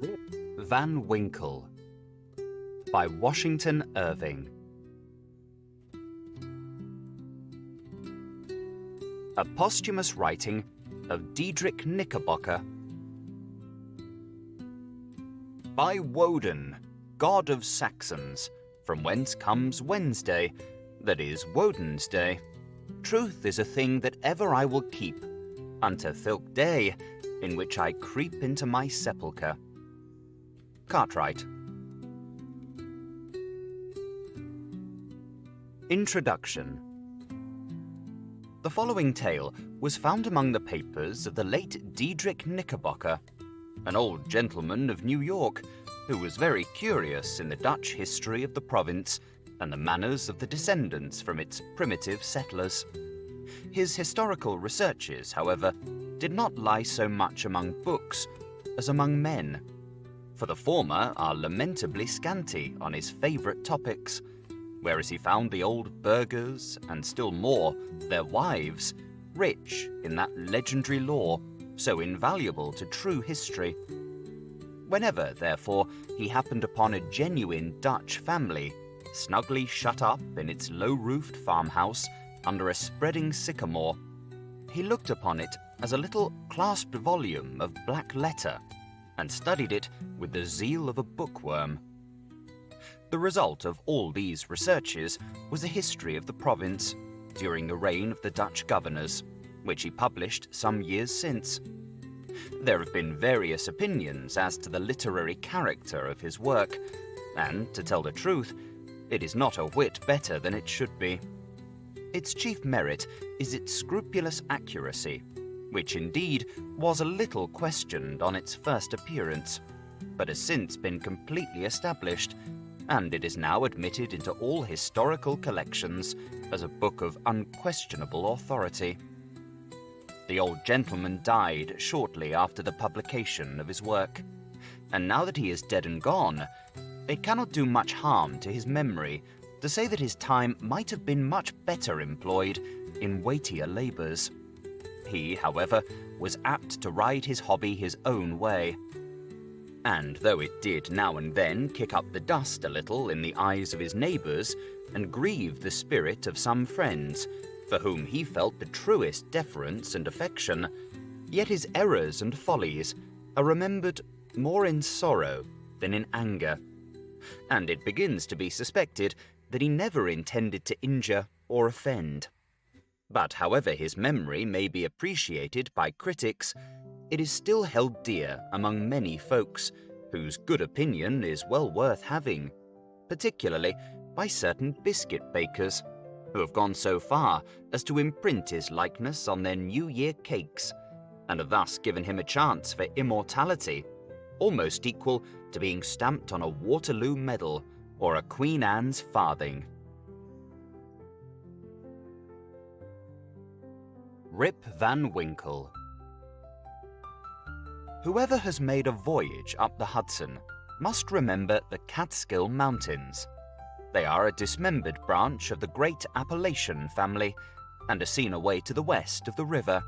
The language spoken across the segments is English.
Rip Van Winkle by Washington Irving. A posthumous writing of Diedrich Knickerbocker. By Woden, god of Saxons, from whence comes Wednesday, that is Woden's day. Truth is a thing that ever I will keep, unto thilke day, in which I creep into my sepulchre. Cartwright. Introduction. The following tale was found among the papers of the late Diedrich Knickerbocker, an old gentleman of New York, who was very curious in the Dutch history of the province and the manners of the descendants from its primitive settlers. His historical researches, however, did not lie so much among books as among men, for the former are lamentably scanty on his favourite topics, whereas he found the old burghers, and still more their wives, rich in that legendary lore so invaluable to true history. Whenever, therefore, he happened upon a genuine Dutch family, snugly shut up in its low-roofed farmhouse under a spreading sycamore, he looked upon it as a little clasped volume of black letter, and studied it with the zeal of a bookworm. The result of all these researches was a history of the province during the reign of the Dutch governors, which he published some years since. There have been various opinions as to the literary character of his work, and, to tell the truth, it is not a whit better than it should be. Its chief merit is its scrupulous accuracy, which indeed was a little questioned on its first appearance, but has since been completely established, and it is now admitted into all historical collections as a book of unquestionable authority. The old gentleman died shortly after the publication of his work, and now that he is dead and gone, it cannot do much harm to his memory to say that his time might have been much better employed in weightier labours. He, however, was apt to ride his hobby his own way, and though it did now and then kick up the dust a little in the eyes of his neighbours and grieve the spirit of some friends, for whom he felt the truest deference and affection, yet his errors and follies are remembered more in sorrow than in anger, and it begins to be suspected that he never intended to injure or offend. But however his memory may be appreciated by critics, it is still held dear among many folks, whose good opinion is well worth having, particularly by certain biscuit bakers, who have gone so far as to imprint his likeness on their New Year cakes, and have thus given him a chance for immortality, almost equal to being stamped on a Waterloo medal or a Queen Anne's farthing. Rip Van Winkle. Whoever has made a voyage up the Hudson must remember the Catskill Mountains. They are a dismembered branch of the great Appalachian family, and are seen away to the west of the river,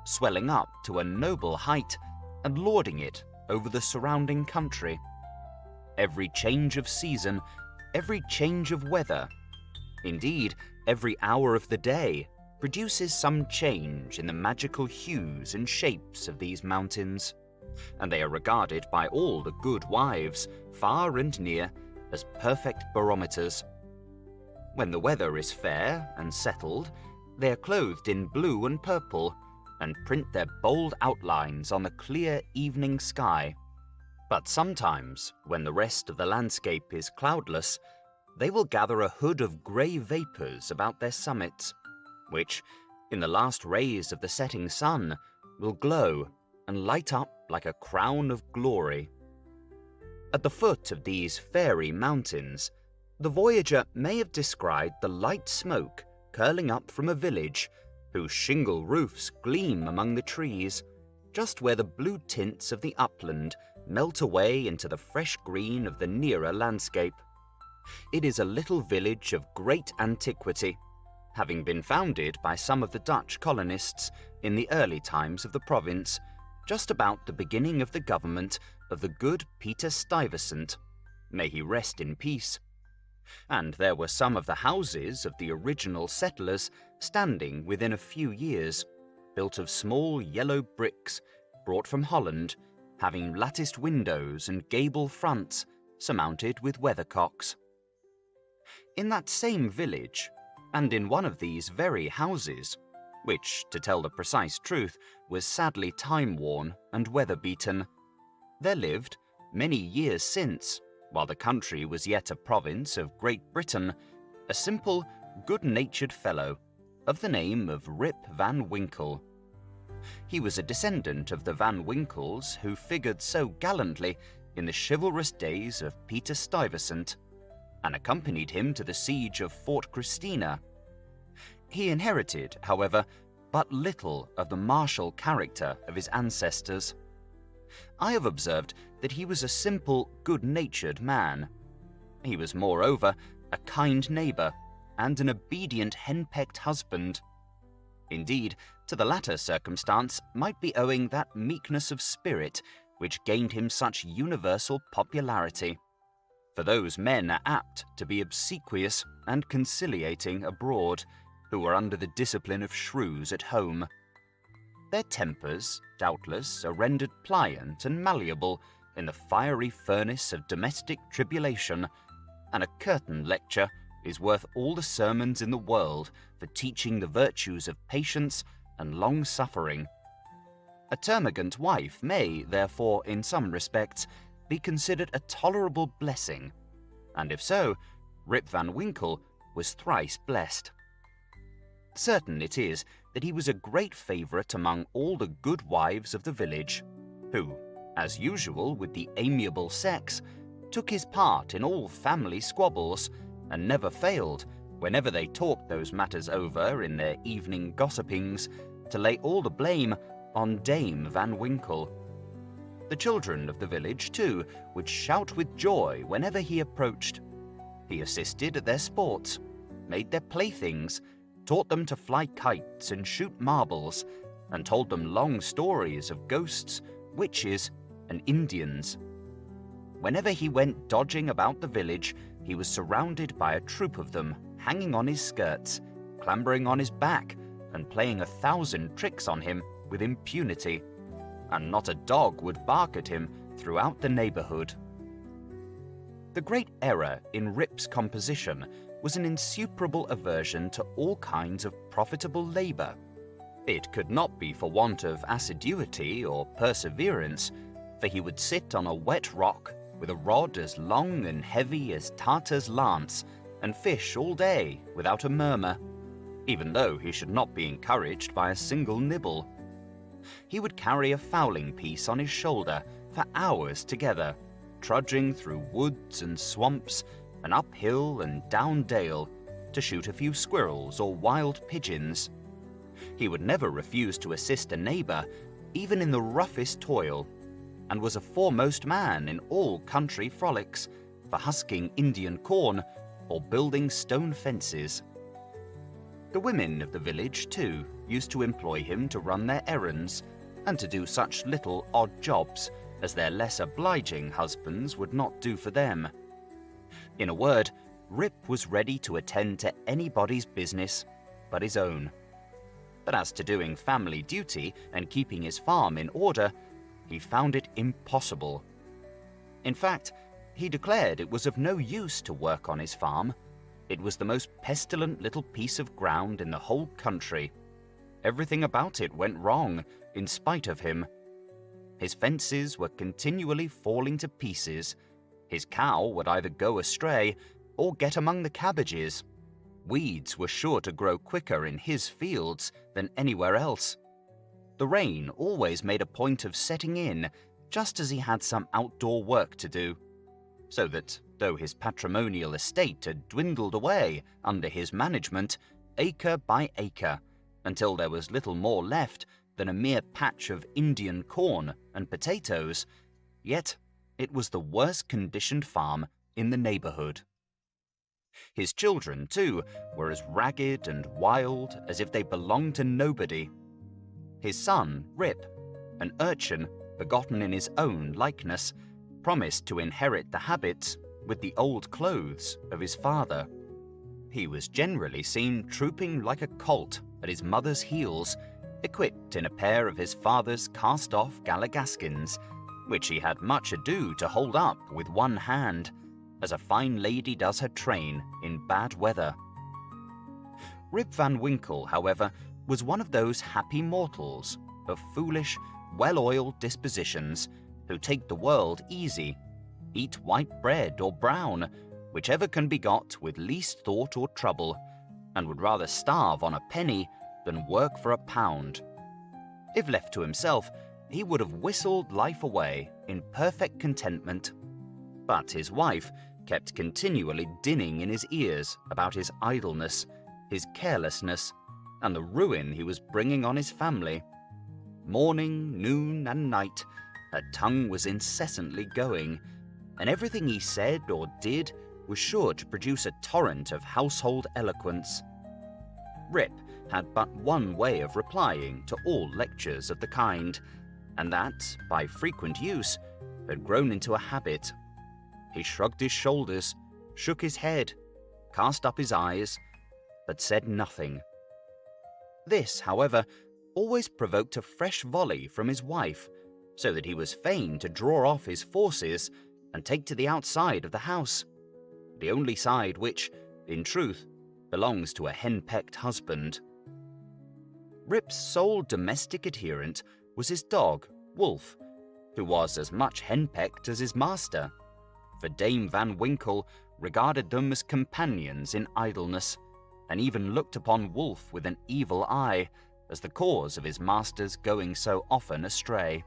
swelling up to a noble height and lording it over the surrounding country. Every change of season, every change of weather, indeed every hour of the day, produces some change in the magical hues and shapes of these mountains, and they are regarded by all the good wives, far and near, as perfect barometers. When the weather is fair and settled, they are clothed in blue and purple, and print their bold outlines on the clear evening sky. But sometimes, when the rest of the landscape is cloudless, they will gather a hood of grey vapours about their summits, which, in the last rays of the setting sun, will glow and light up like a crown of glory. At the foot of these fairy mountains, the voyager may have descried the light smoke curling up from a village whose shingle roofs gleam among the trees, just where the blue tints of the upland melt away into the fresh green of the nearer landscape. It is a little village of great antiquity, having been founded by some of the Dutch colonists in the early times of the province, just about the beginning of the government of the good Peter Stuyvesant, may he rest in peace, and there were some of the houses of the original settlers standing within a few years, built of small yellow bricks brought from Holland, having latticed windows and gable fronts surmounted with weathercocks. In that same village, and in one of these very houses, which, to tell the precise truth, was sadly time-worn and weather-beaten, there lived, many years since, while the country was yet a province of Great Britain, a simple, good-natured fellow of the name of Rip Van Winkle. He was a descendant of the Van Winkles who figured so gallantly in the chivalrous days of Peter Stuyvesant, and accompanied him to the siege of Fort Christina. He inherited, however, but little of the martial character of his ancestors. I have observed that he was a simple, good-natured man. He was, moreover, a kind neighbour and an obedient henpecked husband. Indeed, to the latter circumstance might be owing that meekness of spirit which gained him such universal popularity, for those men are apt to be obsequious and conciliating abroad, who are under the discipline of shrews at home. Their tempers, doubtless, are rendered pliant and malleable in the fiery furnace of domestic tribulation, and a curtain lecture is worth all the sermons in the world for teaching the virtues of patience and long-suffering. A termagant wife may, therefore, in some respects, be considered a tolerable blessing, and if so, Rip Van Winkle was thrice blessed. Certain it is that he was a great favourite among all the good wives of the village, who, as usual with the amiable sex, took his part in all family squabbles, and never failed, whenever they talked those matters over in their evening gossipings, to lay all the blame on Dame Van Winkle. The children of the village, too, would shout with joy whenever he approached. He assisted at their sports, made their playthings, taught them to fly kites and shoot marbles, and told them long stories of ghosts, witches, and Indians. Whenever he went dodging about the village, he was surrounded by a troop of them, hanging on his skirts, clambering on his back, and playing 1,000 tricks on him with impunity, and not a dog would bark at him throughout the neighbourhood. The great error in Rip's composition was an insuperable aversion to all kinds of profitable labour. It could not be for want of assiduity or perseverance, for he would sit on a wet rock with a rod as long and heavy as Tartar's lance, and fish all day without a murmur, even though he should not be encouraged by a single nibble. He would carry a fowling piece on his shoulder for hours together, trudging through woods and swamps, and up hill and down dale, to shoot a few squirrels or wild pigeons. He would never refuse to assist a neighbour, even in the roughest toil, and was a foremost man in all country frolics, for husking Indian corn or building stone fences. The women of the village, too, used to employ him to run their errands, and to do such little odd jobs as their less obliging husbands would not do for them. In a word, Rip was ready to attend to anybody's business but his own. But as to doing family duty and keeping his farm in order, he found it impossible. In fact, he declared it was of no use to work on his farm. It was the most pestilent little piece of ground in the whole country. Everything about it went wrong, in spite of him. His fences were continually falling to pieces. His cow would either go astray or get among the cabbages. Weeds were sure to grow quicker in his fields than anywhere else. The rain always made a point of setting in just as he had some outdoor work to do, so that, though his patrimonial estate had dwindled away under his management, acre by acre, until there was little more left than a mere patch of Indian corn and potatoes, yet it was the worst-conditioned farm in the neighbourhood. His children, too, were as ragged and wild as if they belonged to nobody. His son, Rip, an urchin begotten in his own likeness, promised to inherit the habits with the old clothes of his father. He was generally seen trooping like a colt at his mother's heels, equipped in a pair of his father's cast-off galligaskins, which he had much ado to hold up with one hand, as a fine lady does her train in bad weather. Rip Van Winkle, however, was one of those happy mortals of foolish, well-oiled dispositions who take the world easy, eat white bread or brown, whichever can be got with least thought or trouble, and would rather starve on a penny than work for a pound. If left to himself, he would have whistled life away in perfect contentment. But his wife kept continually dinning in his ears about his idleness, his carelessness, and the ruin he was bringing on his family. Morning, noon, and night, her tongue was incessantly going, and everything he said or did was sure to produce a torrent of household eloquence. Rip had but one way of replying to all lectures of the kind, and that, by frequent use, had grown into a habit. He shrugged his shoulders, shook his head, cast up his eyes, but said nothing. This, however, always provoked a fresh volley from his wife, so that he was fain to draw off his forces and take to the outside of the house, the only side which, in truth, belongs to a henpecked husband. Rip's sole domestic adherent was his dog, Wolf, who was as much henpecked as his master, for Dame Van Winkle regarded them as companions in idleness, and even looked upon Wolf with an evil eye as the cause of his master's going so often astray.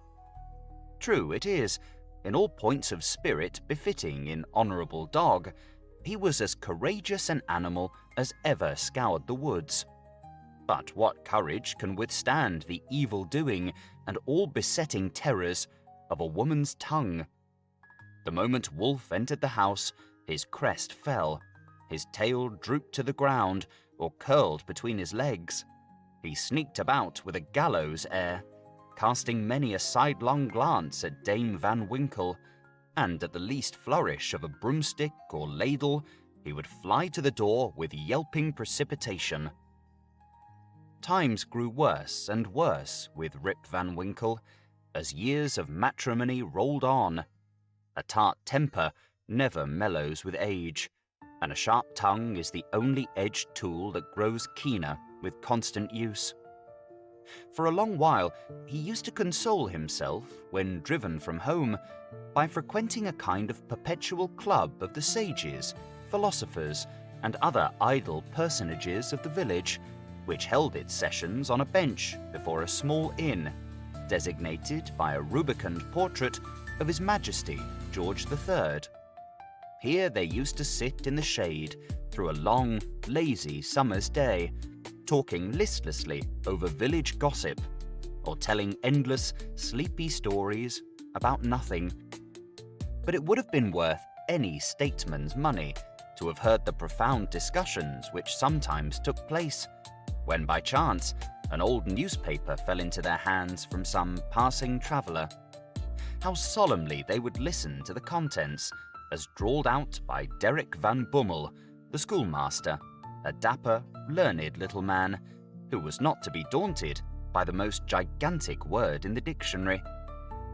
True it is, in all points of spirit befitting an honourable dog, he was as courageous an animal as ever scoured the woods. But what courage can withstand the evil-doing and all-besetting terrors of a woman's tongue? The moment Wolf entered the house, his crest fell, his tail drooped to the ground or curled between his legs. He sneaked about with a gallows air, casting many a sidelong glance at Dame Van Winkle, and at the least flourish of a broomstick or ladle, he would fly to the door with yelping precipitation. Times grew worse and worse with Rip Van Winkle as years of matrimony rolled on. A tart temper never mellows with age, and a sharp tongue is the only edged tool that grows keener with constant use. For a long while he used to console himself, when driven from home, by frequenting a kind of perpetual club of the sages, philosophers, and other idle personages of the village, which held its sessions on a bench before a small inn, designated by a rubicund portrait of His Majesty George III. Here they used to sit in the shade through a long, lazy summer's day, talking listlessly over village gossip, or telling endless, sleepy stories about nothing. But it would have been worth any statesman's money to have heard the profound discussions which sometimes took place, when by chance an old newspaper fell into their hands from some passing traveller. How solemnly they would listen to the contents, as drawled out by Derrick Van Bummel, the schoolmaster, a dapper, learned little man, who was not to be daunted by the most gigantic word in the dictionary,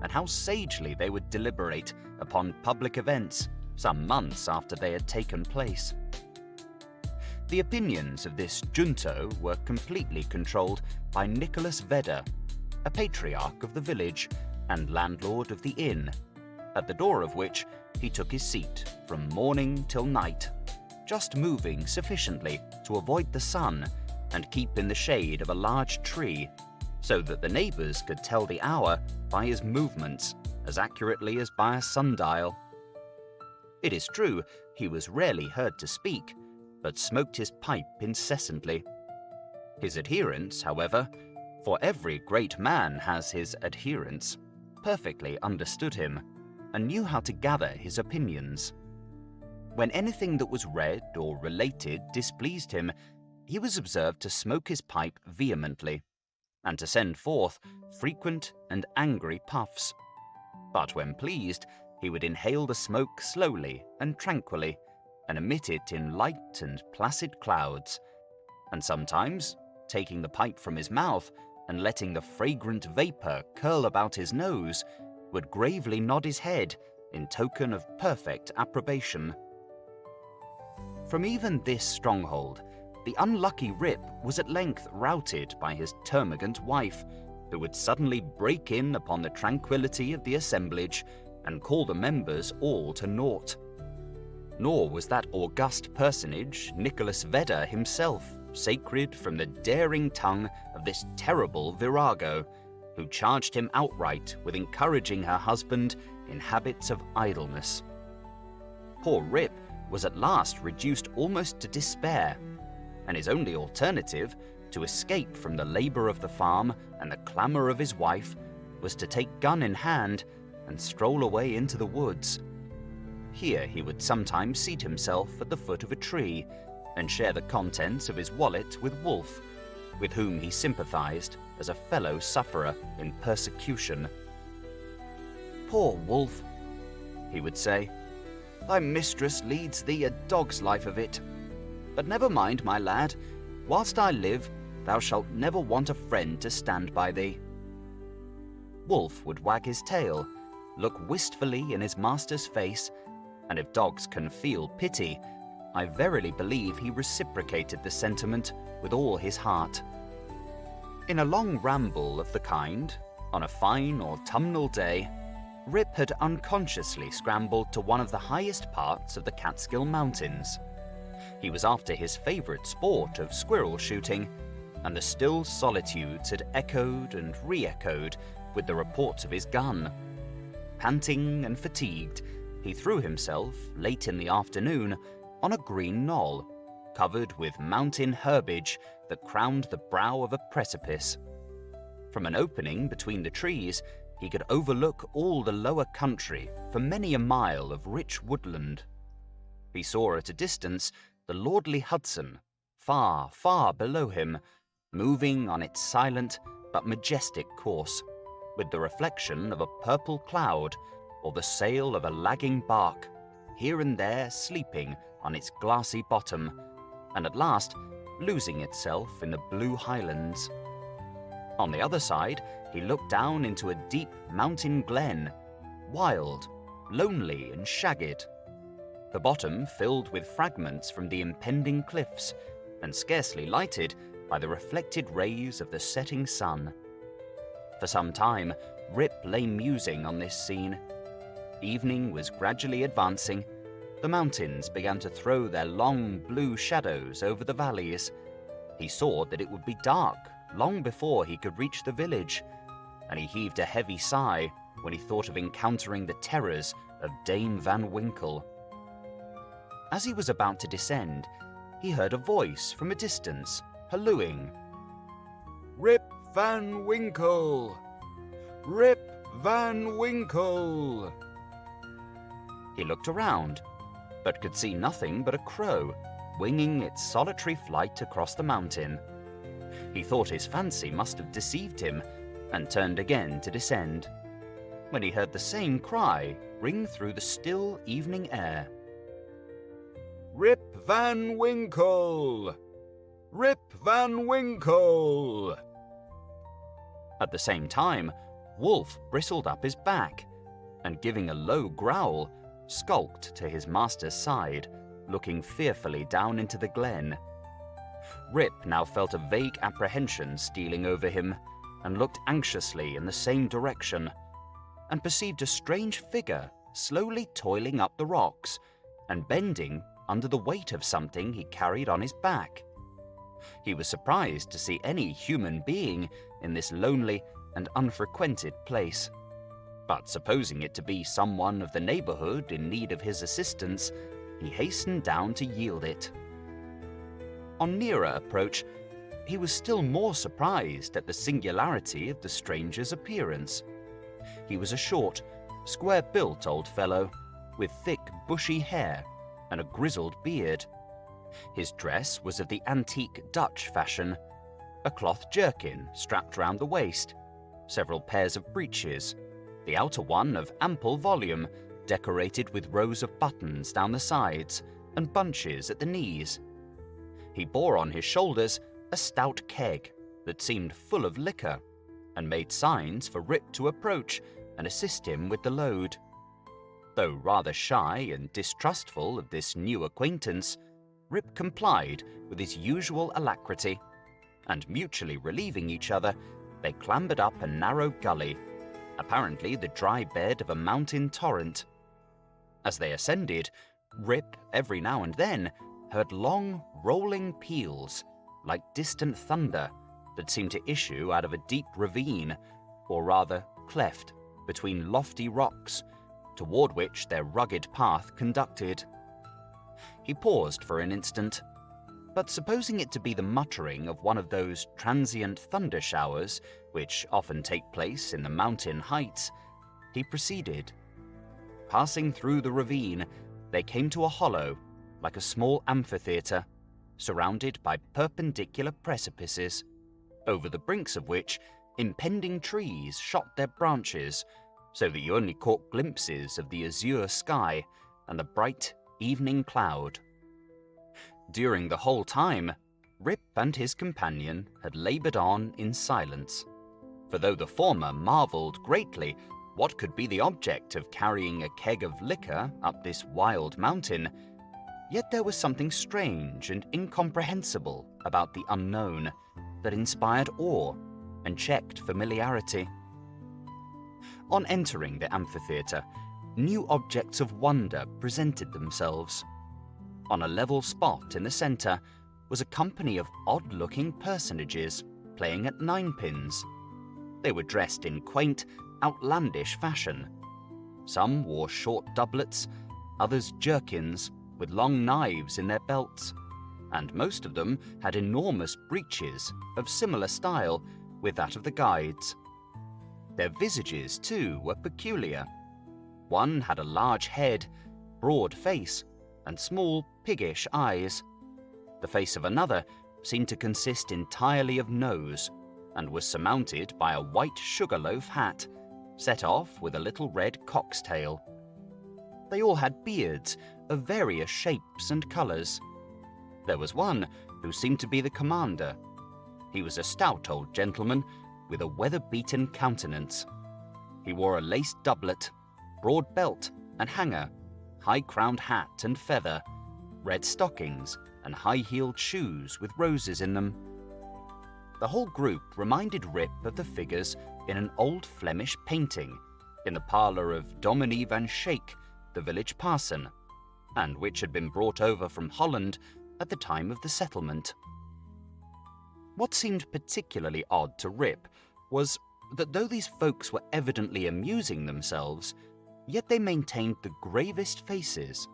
and how sagely they would deliberate upon public events some months after they had taken place. The opinions of this junto were completely controlled by Nicholas Vedder, a patriarch of the village and landlord of the inn, at the door of which he took his seat from morning till night, just moving sufficiently to avoid the sun and keep in the shade of a large tree, so that the neighbours could tell the hour by his movements as accurately as by a sundial. It is true, he was rarely heard to speak, but smoked his pipe incessantly. His adherents, however, for every great man has his adherents, perfectly understood him, and knew how to gather his opinions. When anything that was read or related displeased him, he was observed to smoke his pipe vehemently, and to send forth frequent and angry puffs. But when pleased, he would inhale the smoke slowly and tranquilly, and emit it in light and placid clouds, and sometimes, taking the pipe from his mouth and letting the fragrant vapour curl about his nose, would gravely nod his head in token of perfect approbation. From even this stronghold, the unlucky Rip was at length routed by his termagant wife, who would suddenly break in upon the tranquillity of the assemblage and call the members all to naught. Nor was that august personage, Nicholas Vedder himself, sacred from the daring tongue of this terrible virago, who charged him outright with encouraging her husband in habits of idleness. Poor Rip was at last reduced almost to despair, and his only alternative, to escape from the labour of the farm and the clamour of his wife, was to take gun in hand and stroll away into the woods. Here he would sometimes seat himself at the foot of a tree and share the contents of his wallet with Wolf, with whom he sympathised as a fellow sufferer in persecution. "Poor Wolf," he would say, "thy mistress leads thee a dog's life of it. But never mind, my lad, whilst I live, thou shalt never want a friend to stand by thee." Wolf would wag his tail, look wistfully in his master's face, and if dogs can feel pity, I verily believe he reciprocated the sentiment with all his heart. In a long ramble of the kind, on a fine autumnal day, Rip had unconsciously scrambled to one of the highest parts of the Catskill Mountains. He was after his favourite sport of squirrel shooting, and the still solitudes had echoed and re-echoed with the reports of his gun. Panting and fatigued, he threw himself, late in the afternoon, on a green knoll, covered with mountain herbage that crowned the brow of a precipice. From an opening between the trees, he could overlook all the lower country for many a mile of rich woodland. He saw at a distance the lordly Hudson, far, far below him, moving on its silent but majestic course, with the reflection of a purple cloud or the sail of a lagging bark, here and there sleeping on its glassy bottom, and at last losing itself in the blue highlands. On the other side, he looked down into a deep mountain glen, wild, lonely and shagged, the bottom filled with fragments from the impending cliffs, and scarcely lighted by the reflected rays of the setting sun. For some time, Rip lay musing on this scene. Evening was gradually advancing. The mountains began to throw their long blue shadows over the valleys. He saw that it would be dark long before he could reach the village, and he heaved a heavy sigh when he thought of encountering the terrors of Dame Van Winkle. As he was about to descend, he heard a voice from a distance, hallooing, "Rip Van Winkle! Rip Van Winkle!" He looked around, but could see nothing but a crow winging its solitary flight across the mountain. He thought his fancy must have deceived him, and turned again to descend, when he heard the same cry ring through the still evening air. "Rip Van Winkle! Rip Van Winkle!" At the same time, Wolf bristled up his back, and giving a low growl, skulked to his master's side, looking fearfully down into the glen. Rip now felt a vague apprehension stealing over him, and looked anxiously in the same direction, and perceived a strange figure slowly toiling up the rocks, and bending under the weight of something he carried on his back. He was surprised to see any human being in this lonely and unfrequented place, but supposing it to be someone of the neighbourhood in need of his assistance, he hastened down to yield it. On nearer approach, he was still more surprised at the singularity of the stranger's appearance. He was a short, square-built old fellow, with thick, bushy hair and a grizzled beard. His dress was of the antique Dutch fashion, a cloth jerkin strapped round the waist, several pairs of breeches, the outer one of ample volume, decorated with rows of buttons down the sides and bunches at the knees. He bore on his shoulders a stout keg that seemed full of liquor, and made signs for Rip to approach and assist him with the load. Though rather shy and distrustful of this new acquaintance, Rip complied with his usual alacrity, and mutually relieving each other, they clambered up a narrow gully, apparently the dry bed of a mountain torrent. As they ascended, Rip every now and then heard long, rolling peals, like distant thunder, that seemed to issue out of a deep ravine, or rather cleft, between lofty rocks, toward which their rugged path conducted. He paused for an instant, but supposing it to be the muttering of one of those transient thunder showers which often take place in the mountain heights, he proceeded. Passing through the ravine, they came to a hollow, like a small amphitheatre, surrounded by perpendicular precipices, over the brinks of which impending trees shot their branches, so that you only caught glimpses of the azure sky and the bright evening cloud. During the whole time, Rip and his companion had laboured on in silence, for though the former marvelled greatly what could be the object of carrying a keg of liquor up this wild mountain, yet there was something strange and incomprehensible about the unknown that inspired awe and checked familiarity. On entering the amphitheatre, new objects of wonder presented themselves. On a level spot in the centre was a company of odd-looking personages playing at ninepins. They were dressed in quaint, outlandish fashion. Some wore short doublets, others jerkins, with long knives in their belts, and most of them had enormous breeches of similar style with that of the guides. Their visages, too, were peculiar. One had a large head, broad face, and small, piggish eyes. The face of another seemed to consist entirely of nose, and was surmounted by a white sugar-loaf hat, set off with a little red cock's tail. They all had beards of various shapes and colours. There was one who seemed to be the commander. He was a stout old gentleman with a weather-beaten countenance. He wore a laced doublet, broad belt and hanger, high-crowned hat and feather, red stockings and high-heeled shoes with roses in them. The whole group reminded Rip of the figures in an old Flemish painting in the parlour of Dominie van Schaik, the village parson, and which had been brought over from Holland at the time of the settlement. What seemed particularly odd to Rip was that though these folks were evidently amusing themselves, yet they maintained the gravest faces,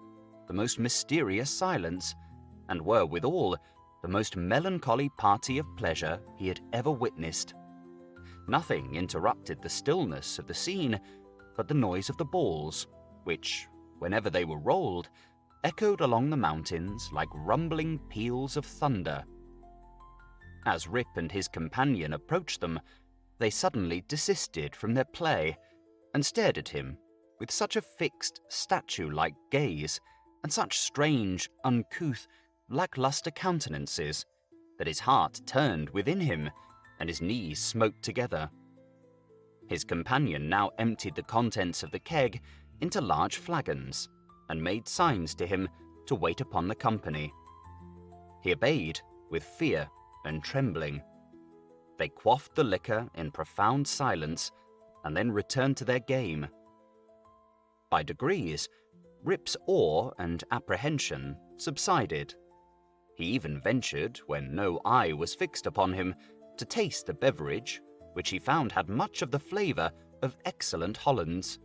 the most mysterious silence, and were withal the most melancholy party of pleasure he had ever witnessed. Nothing interrupted the stillness of the scene but the noise of the balls, which, whenever they were rolled, echoed along the mountains like rumbling peals of thunder. As Rip and his companion approached them, they suddenly desisted from their play and stared at him with such a fixed, statue-like gaze and such strange, uncouth, lack-lustre countenances that his heart turned within him and his knees smote together. His companion now emptied the contents of the keg into large flagons and made signs to him to wait upon the company. He obeyed with fear and trembling. They quaffed the liquor in profound silence and then returned to their game. By degrees, Rip's awe and apprehension subsided. He even ventured, when no eye was fixed upon him, to taste the beverage, which he found had much of the flavour of excellent Hollands.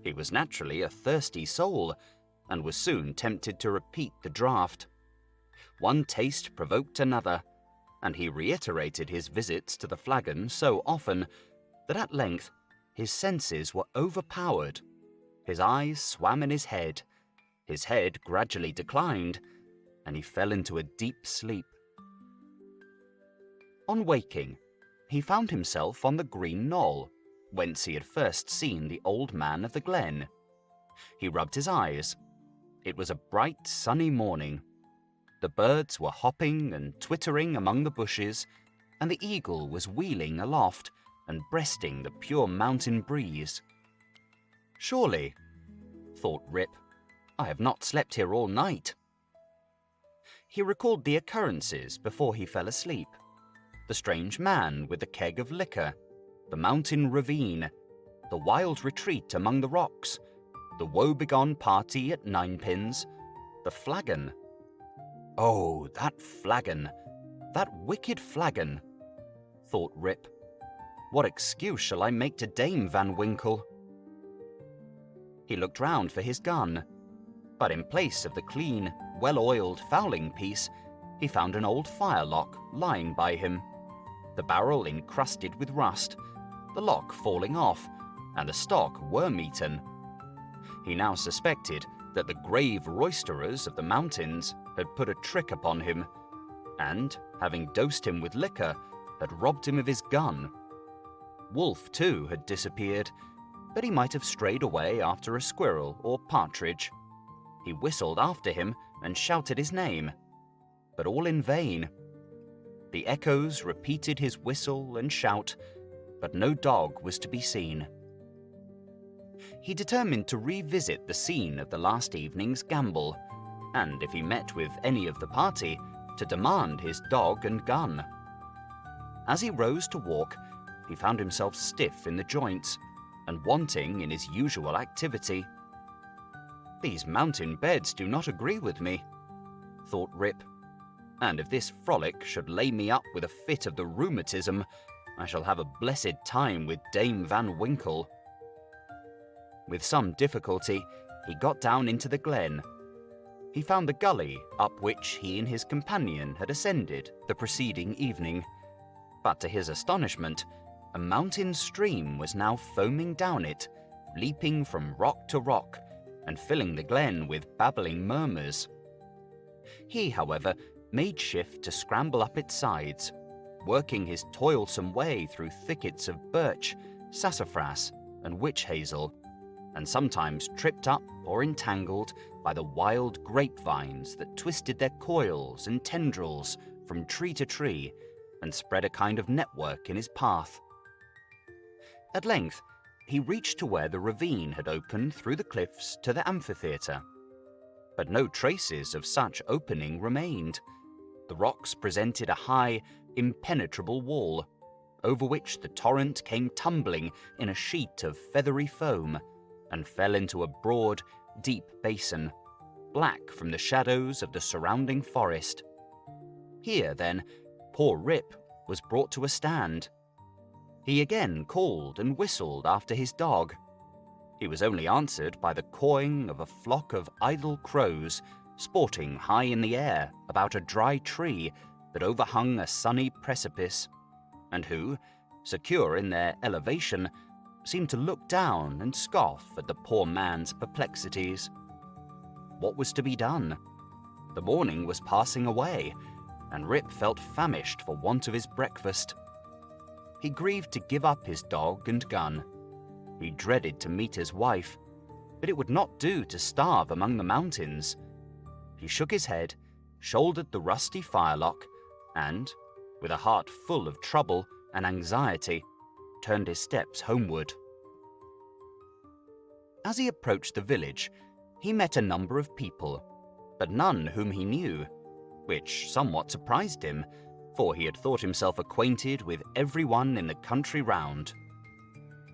He was naturally a thirsty soul, and was soon tempted to repeat the draught. One taste provoked another, and he reiterated his visits to the flagon so often that at length his senses were overpowered. His eyes swam in his head gradually declined, and he fell into a deep sleep. On waking, he found himself on the green knoll, whence he had first seen the old man of the glen. He rubbed his eyes. It was a bright, sunny morning. The birds were hopping and twittering among the bushes, and the eagle was wheeling aloft and breasting the pure mountain breeze. Surely, thought Rip, I have not slept here all night. He recalled the occurrences before he fell asleep. The strange man with the keg of liquor, the mountain ravine, the wild retreat among the rocks, the woebegone party at Ninepins, the flagon. Oh, that flagon, that wicked flagon, thought Rip. What excuse shall I make to Dame Van Winkle? He looked round for his gun, but in place of the clean, well-oiled fowling piece, he found an old firelock lying by him, the barrel encrusted with rust, the lock falling off, and the stock worm-eaten. He now suspected that the grave roisterers of the mountains had put a trick upon him, and, having dosed him with liquor, had robbed him of his gun. Wolf, too, had disappeared, but he might have strayed away after a squirrel or partridge. He whistled after him and shouted his name, but all in vain. The echoes repeated his whistle and shout, but no dog was to be seen. He determined to revisit the scene of the last evening's gamble, and if he met with any of the party, to demand his dog and gun. As he rose to walk, he found himself stiff in the joints and wanting in his usual activity. These mountain beds do not agree with me, thought Rip, and if this frolic should lay me up with a fit of the rheumatism, I shall have a blessed time with Dame Van Winkle. With some difficulty, he got down into the glen. He found the gully up which he and his companion had ascended the preceding evening, but to his astonishment, a mountain stream was now foaming down it, leaping from rock to rock, and filling the glen with babbling murmurs. He, however, made shift to scramble up its sides, working his toilsome way through thickets of birch, sassafras, and witch hazel, and sometimes tripped up or entangled by the wild grapevines that twisted their coils and tendrils from tree to tree and spread a kind of network in his path. At length, he reached to where the ravine had opened through the cliffs to the amphitheatre. But no traces of such opening remained. The rocks presented a high, impenetrable wall, over which the torrent came tumbling in a sheet of feathery foam, and fell into a broad, deep basin, black from the shadows of the surrounding forest. Here, then, poor Rip was brought to a stand. He again called and whistled after his dog. He was only answered by the cawing of a flock of idle crows sporting high in the air about a dry tree that overhung a sunny precipice, and who, secure in their elevation, seemed to look down and scoff at the poor man's perplexities. What was to be done? The morning was passing away, and Rip felt famished for want of his breakfast. He grieved to give up his dog and gun. He dreaded to meet his wife, but it would not do to starve among the mountains. He shook his head, shouldered the rusty firelock, and, with a heart full of trouble and anxiety, turned his steps homeward. As he approached the village, he met a number of people, but none whom he knew, which somewhat surprised him, for he had thought himself acquainted with everyone in the country round.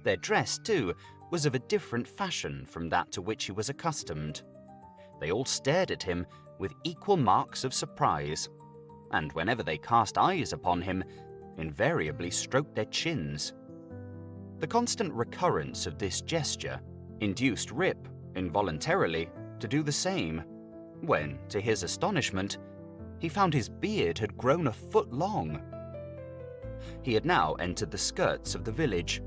Their dress, too, was of a different fashion from that to which he was accustomed. They all stared at him with equal marks of surprise, and whenever they cast eyes upon him, invariably stroked their chins. The constant recurrence of this gesture induced Rip, involuntarily, to do the same, when, to his astonishment, he found his beard had grown a foot long. He had now entered the skirts of the village.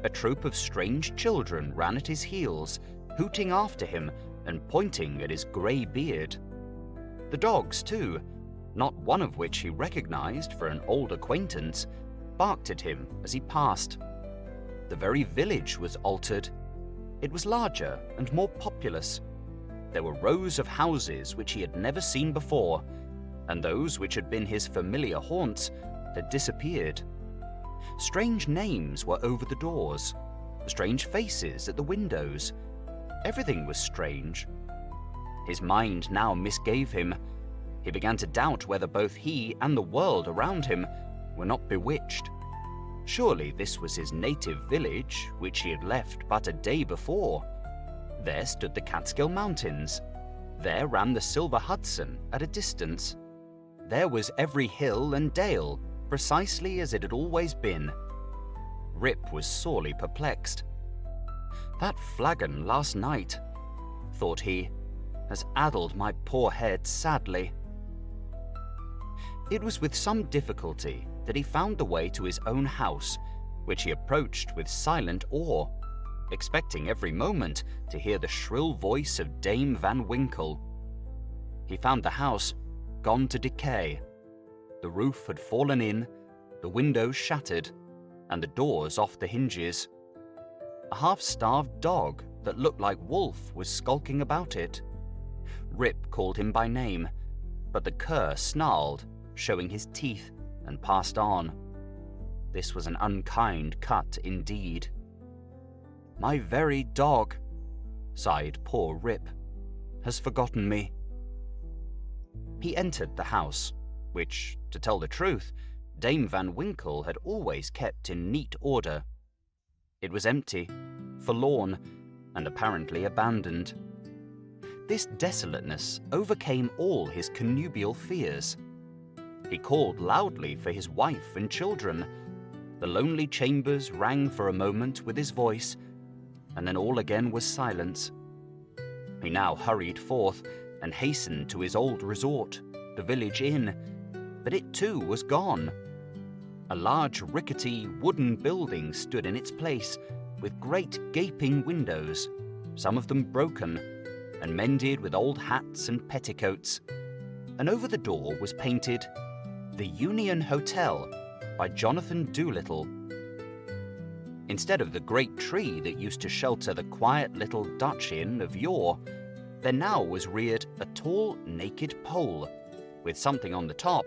A troop of strange children ran at his heels, hooting after him and pointing at his grey beard. The dogs, too, not one of which he recognized for an old acquaintance, barked at him as he passed. The very village was altered. It was larger and more populous. There were rows of houses which he had never seen before, and those which had been his familiar haunts had disappeared. Strange names were over the doors, strange faces at the windows. Everything was strange. His mind now misgave him. He began to doubt whether both he and the world around him were not bewitched. Surely this was his native village, which he had left but a day before. There stood the Catskill Mountains. There ran the Silver Hudson at a distance. There was every hill and dale, precisely as it had always been. Rip was sorely perplexed. That flagon last night, thought he, has addled my poor head sadly. It was with some difficulty that he found the way to his own house, which he approached with silent awe, expecting every moment to hear the shrill voice of Dame Van Winkle. He found the house gone to decay. The roof had fallen in, the windows shattered, and the doors off the hinges. A half-starved dog that looked like Wolf was skulking about it. Rip called him by name, but the cur snarled, showing his teeth, and passed on. This was an unkind cut indeed. "My very dog," sighed poor Rip, "has forgotten me." He entered the house, which, to tell the truth, Dame Van Winkle had always kept in neat order. It was empty, forlorn, and apparently abandoned. This desolateness overcame all his connubial fears. He called loudly for his wife and children. The lonely chambers rang for a moment with his voice, and then all again was silence. He now hurried forth and hastened to his old resort, the village inn, but it too was gone. A large rickety wooden building stood in its place, with great gaping windows, some of them broken, and mended with old hats and petticoats, and over the door was painted, "The Union Hotel by Jonathan Doolittle." Instead of the great tree that used to shelter the quiet little Dutch inn of yore, there now was reared a tall, naked pole, with something on the top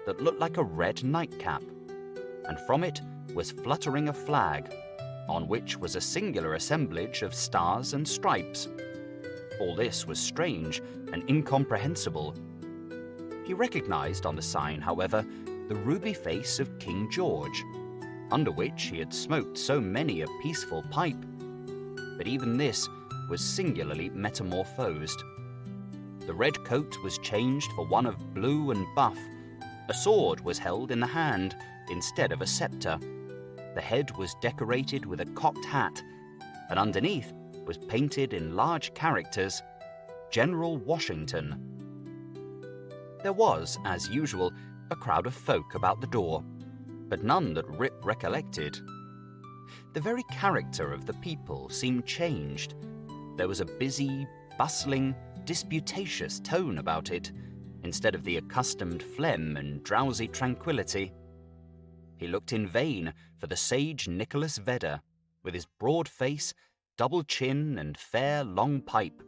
that looked like a red nightcap, and from it was fluttering a flag, on which was a singular assemblage of stars and stripes. All this was strange and incomprehensible. He recognized on the sign, however, the ruby face of King George, under which he had smoked so many a peaceful pipe. But even this was singularly metamorphosed. The red coat was changed for one of blue and buff. A sword was held in the hand instead of a scepter. The head was decorated with a cocked hat, and underneath was painted in large characters, "General Washington." There was, as usual, a crowd of folk about the door, but none that Rip recollected. The very character of the people seemed changed. There was a busy, bustling, disputatious tone about it, instead of the accustomed phlegm and drowsy tranquillity. He looked in vain for the sage Nicholas Vedder, with his broad face, double chin, and fair long pipe,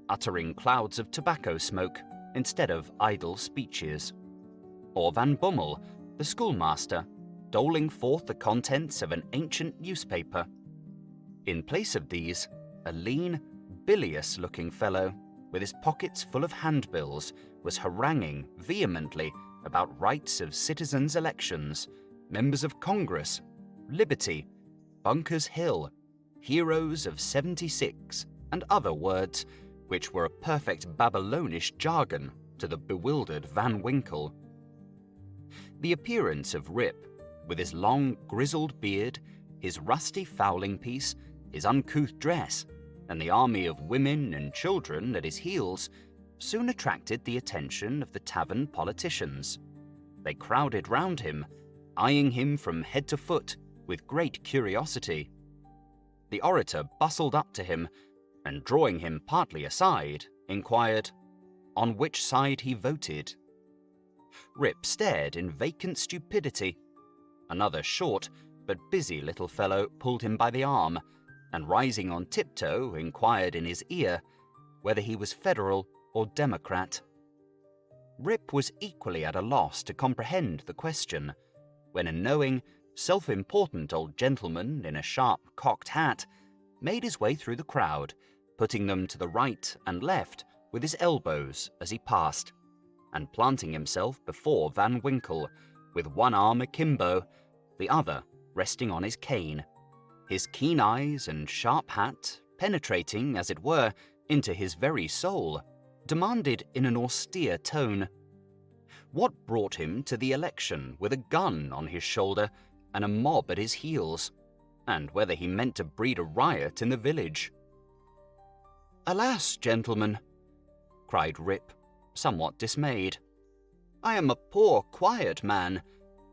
uttering clouds of tobacco smoke instead of idle speeches. Or Van Bummel, the schoolmaster, doling forth the contents of an ancient newspaper. In place of these, a lean, bilious-looking fellow, with his pockets full of handbills, was haranguing vehemently about rights of citizens' elections, members of Congress, liberty, Bunker's Hill, heroes of '76, and other words, which were a perfect Babylonish jargon to the bewildered Van Winkle. The appearance of Rip, with his long grizzled beard, his rusty fowling-piece, his uncouth dress, and the army of women and children at his heels, soon attracted the attention of the tavern politicians. They crowded round him, eyeing him from head to foot with great curiosity. The orator bustled up to him, and drawing him partly aside, inquired on which side he voted. Rip stared in vacant stupidity. Another short but busy little fellow pulled him by the arm, and rising on tiptoe inquired in his ear whether he was Federal or Democrat. Rip was equally at a loss to comprehend the question, when a knowing, self-important old gentleman in a sharp cocked hat made his way through the crowd, putting them to the right and left with his elbows as he passed, and planting himself before Van Winkle, with one arm akimbo, the other resting on his cane, his keen eyes and sharp hat, penetrating, as it were, into his very soul, demanded in an austere tone what brought him to the election with a gun on his shoulder and a mob at his heels, and whether he meant to breed a riot in the village. "Alas, gentlemen," cried Rip, somewhat dismayed, "I am a poor, quiet man,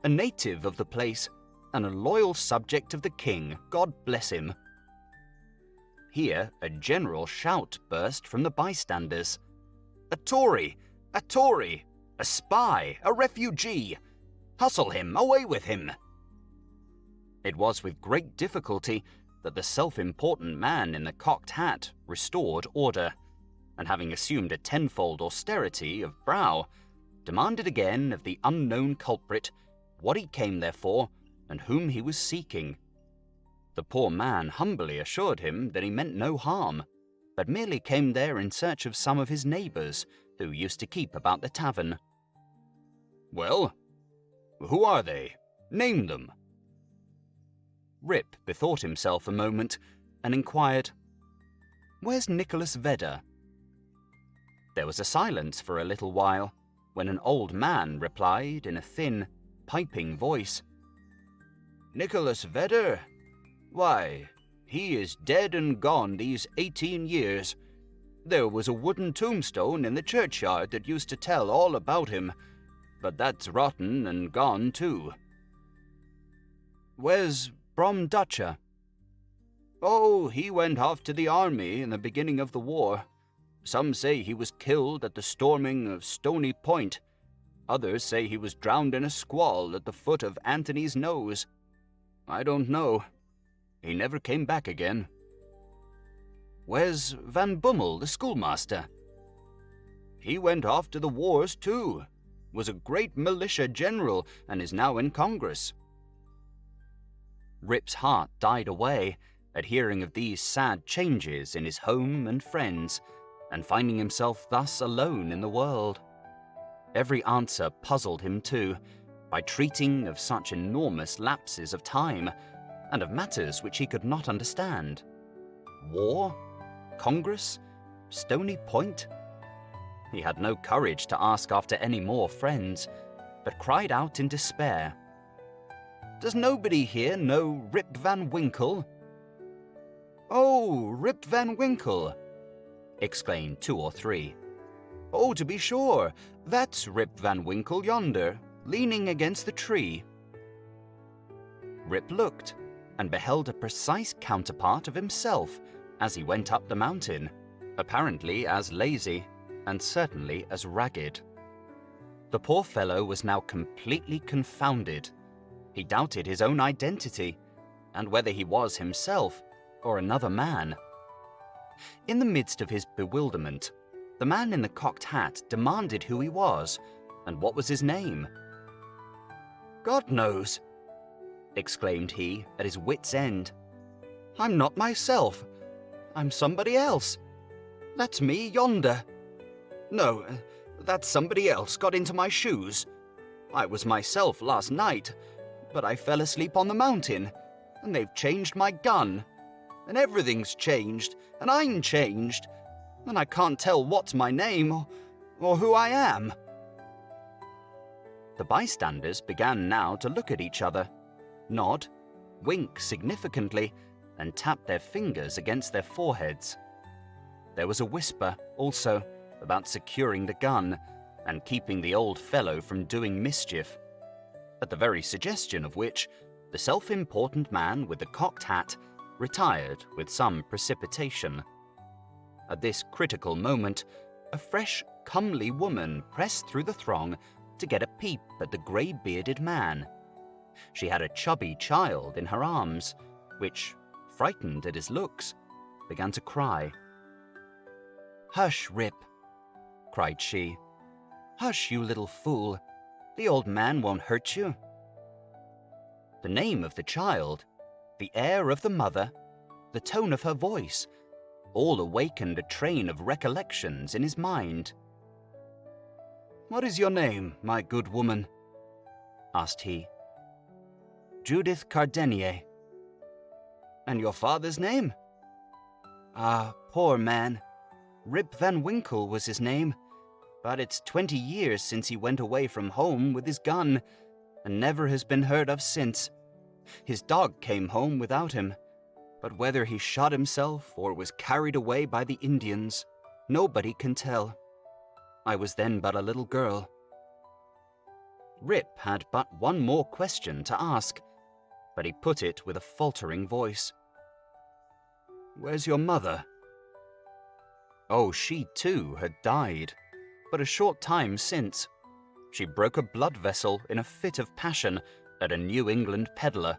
a native of the place, and a loyal subject of the king, God bless him." Here a general shout burst from the bystanders. "A Tory! A Tory! A spy! A refugee! Hustle him! Away with him!" It was with great difficulty that the self-important man in the cocked hat restored order, and having assumed a tenfold austerity of brow, demanded again of the unknown culprit what he came there for and whom he was seeking. The poor man humbly assured him that he meant no harm, but merely came there in search of some of his neighbours who used to keep about the tavern. "Well, who are they? Name them." Rip bethought himself a moment and inquired, "Where's Nicholas Vedder?" There was a silence for a little while, when an old man replied in a thin, piping voice, "Nicholas Vedder? Why, he is dead and gone these 18 years. There was a wooden tombstone in the churchyard that used to tell all about him, but that's rotten and gone too." "Where's Brom Dutcher?" "Oh, he went off to the army in the beginning of the war. Some say he was killed at the storming of Stony Point. Others say he was drowned in a squall at the foot of Antony's Nose. I don't know. He never came back again." "Where's Van Bummel, the schoolmaster?" "He went off to the wars too. Was a great militia general and is now in Congress." Rip's heart died away at hearing of these sad changes in his home and friends, and finding himself thus alone in the world. Every answer puzzled him too, by treating of such enormous lapses of time, and of matters which he could not understand. War? Congress? Stony Point? He had no courage to ask after any more friends, but cried out in despair, "Does nobody here know Rip Van Winkle?" "Oh, Rip Van Winkle!" exclaimed 2 or 3. "Oh, to be sure, that's Rip Van Winkle yonder, leaning against the tree." Rip looked, and beheld a precise counterpart of himself as he went up the mountain, apparently as lazy, and certainly as ragged. The poor fellow was now completely confounded. He doubted his own identity, and whether he was himself or another man. In the midst of his bewilderment, the man in the cocked hat demanded who he was, and what was his name. "God knows," exclaimed he, at his wit's end. "I'm not myself. I'm somebody else. That's me yonder. No, that's somebody else got into my shoes. I was myself last night, but I fell asleep on the mountain, and they've changed my gun, and everything's changed, and I'm changed, and I can't tell what's my name or who I am." The bystanders began now to look at each other, nod, wink significantly, and tap their fingers against their foreheads. There was a whisper, also, about securing the gun and keeping the old fellow from doing mischief, at the very suggestion of which the self-important man with the cocked hat retired with some precipitation. At this critical moment, a fresh, comely woman pressed through the throng to get a peep at the grey-bearded man. She had a chubby child in her arms, which, frightened at his looks, began to cry. "Hush, Rip," cried she. "Hush, you little fool. The old man won't hurt you." The name of the child, the air of the mother, the tone of her voice, all awakened a train of recollections in his mind. "What is your name, my good woman?" asked he. "Judith Cardenier." "And your father's name?" "Ah, poor man. Rip Van Winkle was his name, but it's 20 years since he went away from home with his gun, and never has been heard of since. His dog came home without him, but whether he shot himself or was carried away by the Indians, nobody can tell. I was then but a little girl." Rip had but one more question to ask, but he put it with a faltering voice. "Where's your mother?" Oh, she too had died, but a short time since. She broke a blood vessel in a fit of passion at a New England peddler.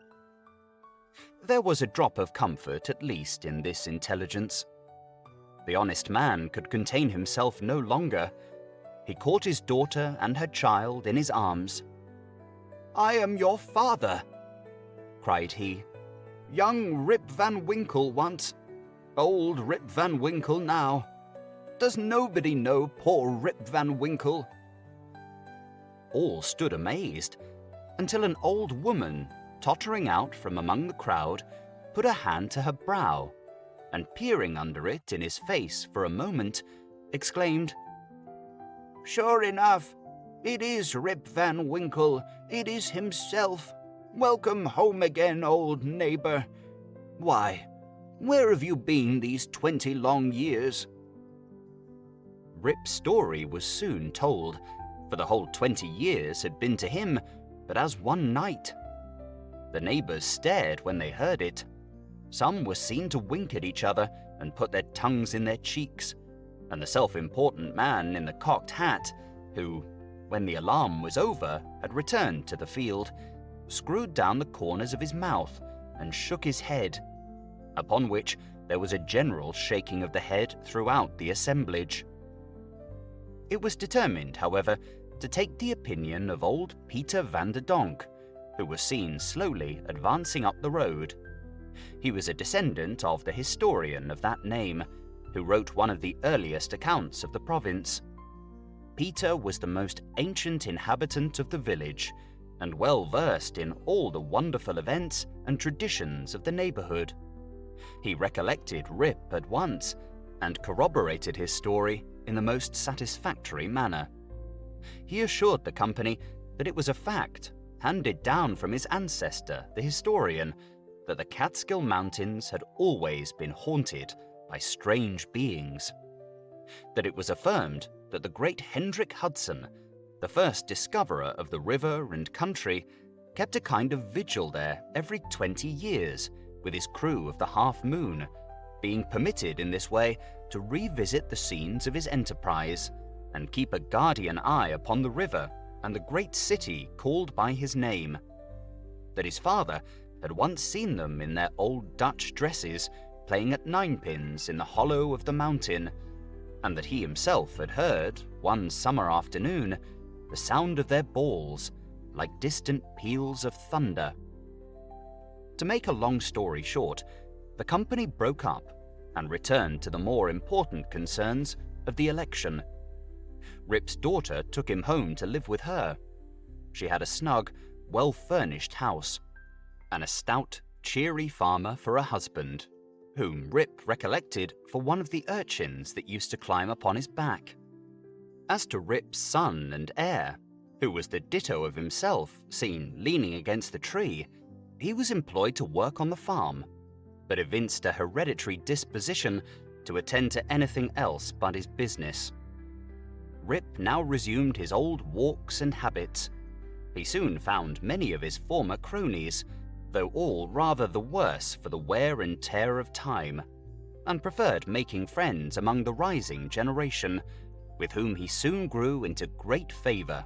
There was a drop of comfort, at least, in this intelligence. The honest man could contain himself no longer. He caught his daughter and her child in his arms. "I am your father," cried he. "Young Rip Van Winkle once, old Rip Van Winkle now. Does nobody know poor Rip Van Winkle?" All stood amazed, until an old woman, tottering out from among the crowd, put a hand to her brow, and peering under it in his face for a moment, exclaimed, "Sure enough, it is Rip Van Winkle, it is himself. Welcome home again, old neighbor. Why, where have you been these 20 long years?" Rip's story was soon told, for the whole 20 years had been to him but as one night. The neighbors stared when they heard it. Some were seen to wink at each other and put their tongues in their cheeks, and the self-important man in the cocked hat, who, when the alarm was over, had returned to the field, screwed down the corners of his mouth and shook his head, upon which there was a general shaking of the head throughout the assemblage. It was determined, however, to take the opinion of old Peter van der Donk, who was seen slowly advancing up the road. He was a descendant of the historian of that name, who wrote one of the earliest accounts of the province. Peter was the most ancient inhabitant of the village, and well versed in all the wonderful events and traditions of the neighborhood. He recollected Rip at once, and corroborated his story in the most satisfactory manner. He assured the company that it was a fact, handed down from his ancestor, the historian, that the Catskill Mountains had always been haunted by strange beings. That it was affirmed that the great Hendrik Hudson, the first discoverer of the river and country, kept a kind of vigil there every 20 years with his crew of the Half Moon, being permitted in this way to revisit the scenes of his enterprise and keep a guardian eye upon the river and the great city called by his name. That his father had once seen them in their old Dutch dresses playing at ninepins in the hollow of the mountain, and that he himself had heard, one summer afternoon, the sound of their balls like distant peals of thunder. To make a long story short, the company broke up and returned to the more important concerns of the election. Rip's daughter took him home to live with her. She had a snug, well-furnished house, and a stout, cheery farmer for a husband, whom Rip recollected for one of the urchins that used to climb upon his back. As to Rip's son and heir, who was the ditto of himself, seen leaning against the tree, he was employed to work on the farm, but evinced a hereditary disposition to attend to anything else but his business. Rip now resumed his old walks and habits. He soon found many of his former cronies, though all rather the worse for the wear and tear of time, and preferred making friends among the rising generation, with whom he soon grew into great favor.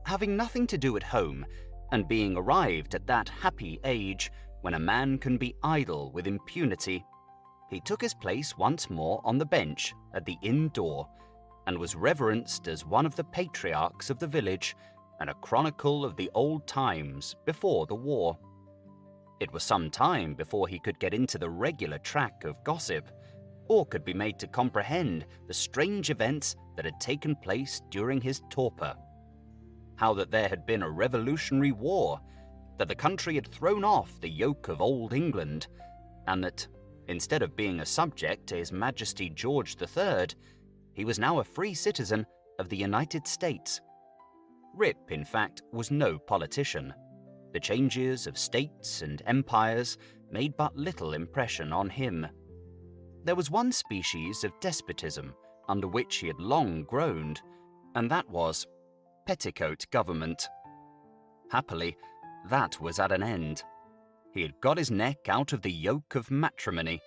Having nothing to do at home, and being arrived at that happy age when a man can be idle with impunity, he took his place once more on the bench at the inn door, and was reverenced as one of the patriarchs of the village and a chronicle of the old times before the war. It was some time before he could get into the regular track of gossip, or could be made to comprehend the strange events that had taken place during his torpor. How that there had been a revolutionary war, that the country had thrown off the yoke of old England, and that, instead of being a subject to His Majesty George III, he was now a free citizen of the United States. Rip, in fact, was no politician. The changes of states and empires made but little impression on him. There was one species of despotism under which he had long groaned, and that was petticoat government. Happily, that was at an end. He had got his neck out of the yoke of matrimony,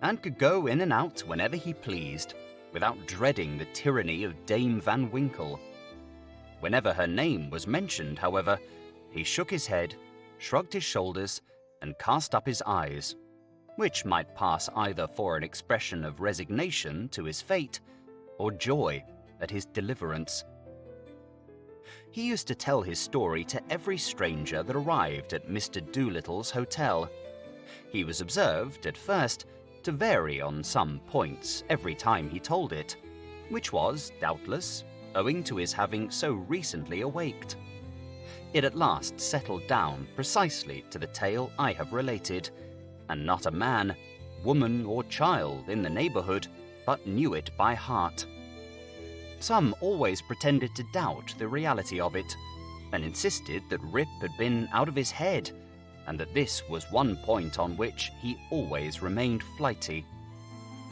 and could go in and out whenever he pleased, without dreading the tyranny of Dame Van Winkle. Whenever her name was mentioned, however, he shook his head, shrugged his shoulders, and cast up his eyes, which might pass either for an expression of resignation to his fate, or joy at his deliverance. He used to tell his story to every stranger that arrived at Mr. Doolittle's hotel. He was observed, at first, to vary on some points every time he told it, which was, doubtless, owing to his having so recently awaked. It at last settled down precisely to the tale I have related, and not a man, woman, or child in the neighborhood but knew it by heart. Some always pretended to doubt the reality of it, and insisted that Rip had been out of his head, and that this was one point on which he always remained flighty.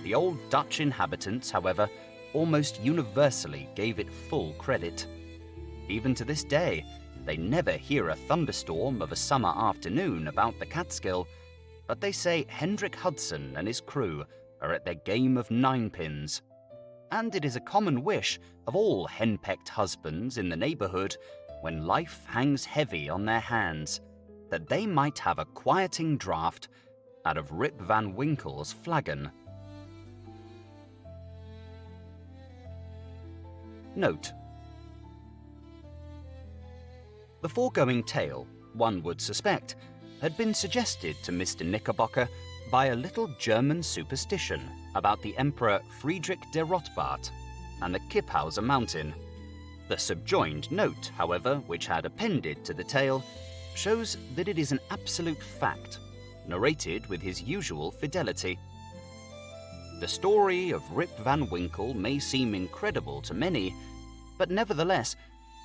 The old Dutch inhabitants, however, almost universally gave it full credit. Even to this day, they never hear a thunderstorm of a summer afternoon about the Catskill, but they say Hendrik Hudson and his crew are at their game of ninepins. And it is a common wish of all henpecked husbands in the neighborhood, when life hangs heavy on their hands, that they might have a quieting draught out of Rip Van Winkle's flagon. Note: the foregoing tale, one would suspect, had been suggested to Mr. Knickerbocker by a little German superstition about the Emperor Friedrich der Rotbart and the Kipphauser Mountain. The subjoined note, however, which had appended to the tale, shows that it is an absolute fact, narrated with his usual fidelity. The story of Rip Van Winkle may seem incredible to many, but nevertheless,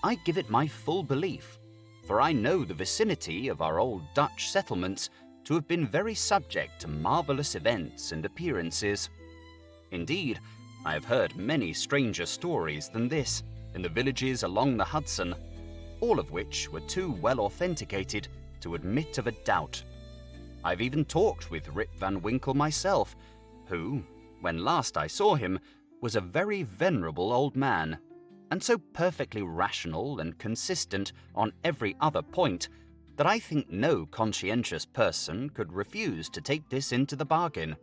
I give it my full belief, for I know the vicinity of our old Dutch settlements to have been very subject to marvelous events and appearances. Indeed, I have heard many stranger stories than this in the villages along the Hudson, all of which were too well authenticated to admit of a doubt. I've even talked with Rip Van Winkle myself, who, when last I saw him, was a very venerable old man, and so perfectly rational and consistent on every other point that I think no conscientious person could refuse to take this into the bargain.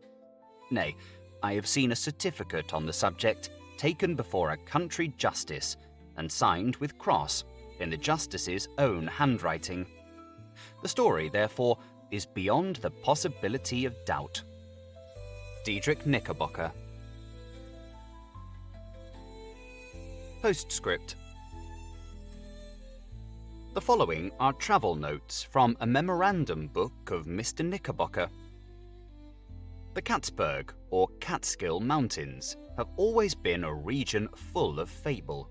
Nay, I have seen a certificate on the subject taken before a country justice and signed with cross in the justice's own handwriting. The story, therefore, is beyond the possibility of doubt. Diedrich Knickerbocker. Postscript. The following are travel notes from a memorandum book of Mr. Knickerbocker. The Catsburg, or Catskill Mountains, have always been a region full of fable.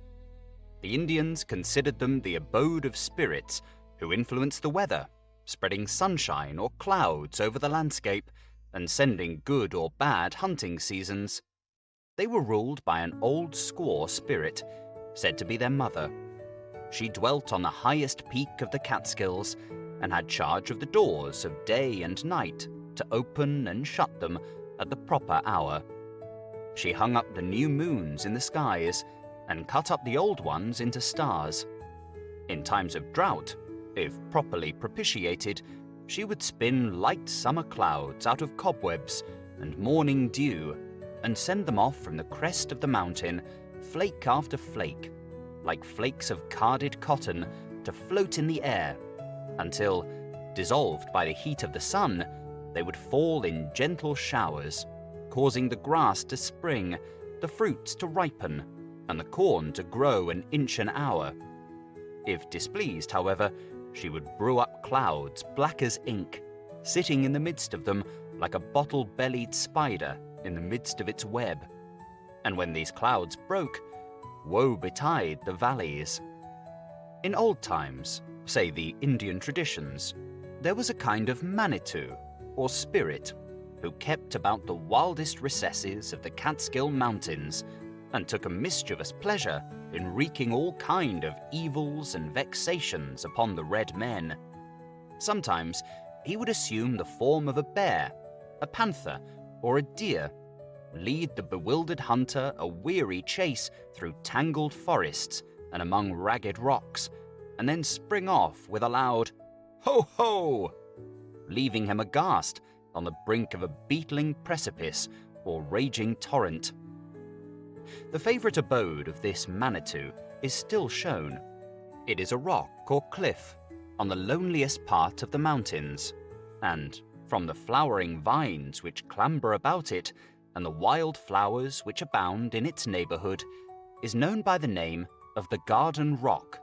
The Indians considered them the abode of spirits who influence the weather, spreading sunshine or clouds over the landscape, and sending good or bad hunting seasons. They were ruled by an old squaw spirit, said to be their mother. She dwelt on the highest peak of the Catskills, and had charge of the doors of day and night to open and shut them at the proper hour. She hung up the new moons in the skies, and cut up the old ones into stars. In times of drought, if properly propitiated, she would spin light summer clouds out of cobwebs and morning dew and send them off from the crest of the mountain, flake after flake, like flakes of carded cotton, to float in the air, until, dissolved by the heat of the sun, they would fall in gentle showers, causing the grass to spring, the fruits to ripen, and the corn to grow an inch an hour. If displeased, however, she would brew up clouds black as ink, sitting in the midst of them like a bottle-bellied spider in the midst of its web. And when these clouds broke, woe betide the valleys. In old times, say the Indian traditions, there was a kind of Manitou, or spirit, who kept about the wildest recesses of the Catskill Mountains, and took a mischievous pleasure in wreaking all kind of evils and vexations upon the red men. Sometimes he would assume the form of a bear, a panther, or a deer, lead the bewildered hunter a weary chase through tangled forests and among ragged rocks, and then spring off with a loud "Ho, ho!" leaving him aghast on the brink of a beetling precipice or raging torrent. The favourite abode of this Manitou is still shown. It is a rock or cliff on the loneliest part of the mountains, and from the flowering vines which clamber about it and the wild flowers which abound in its neighbourhood, is known by the name of the Garden Rock.